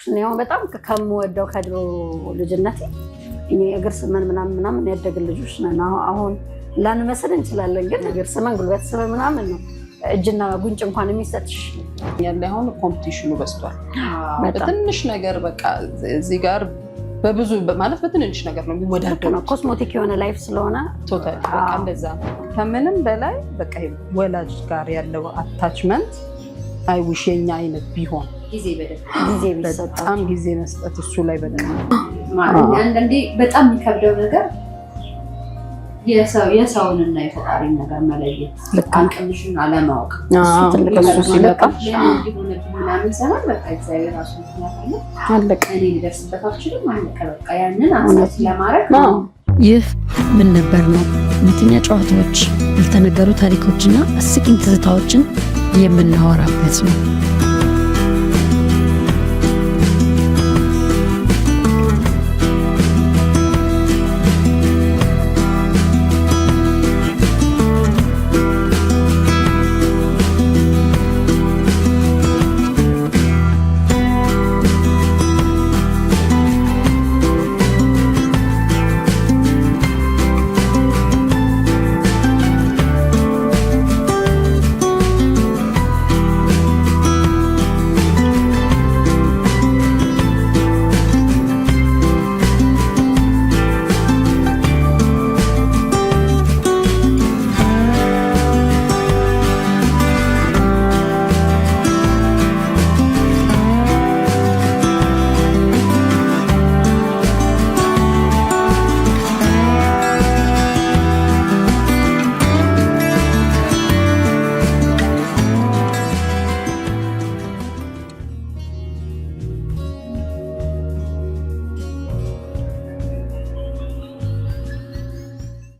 እንዳልኩሽ ነው በጣም ከምወደው ከድሮ ልጅነቴ እኔ እግር ስመን ምናምን ያደግን ልጆች ነን። አሁን ላንመስል እንችላለን ግን እግር ስመን ጉልበት ስመን ምናምን ነው እጅና ጉንጭ እንኳን የሚሰጥሽ ያለ አሁን ኮምፒቲሽኑ በስቷል። በትንሽ ነገር በቃ እዚህ ጋር በብዙ ማለት በትንሽ ነገር ነው የሚወዳደረው። ኮስሞቲክ የሆነ ላይፍ ስለሆነ ቶታሊ በቃ እንደዛ ከምንም በላይ በቃ ወላጅ ጋር ያለው አታችመንት አይውሽ የኛ አይነት ቢሆን ጊዜ በጣም ጊዜ መስጠት እሱ ላይ በደንብ አንዳንዴ በጣም የሚከብደው ነገር የሰውንና የፈጣሪን ነገር መለየት አንቀልሽን አለማወቅ ትልቅ እሱ ሲለቃ ምናምን ሰማን በቃ እግዚአብሔር ራሱ አለቀ እኔ ልደርስበት አልችልም አለቀ በቃ ያንን አንሳት ለማድረግ ይህ ምን ነበር ነው እውነተኛ ጨዋታዎች ያልተነገሩ ታሪኮችና አስቂኝ ትዝታዎችን የምናወራበት ነው።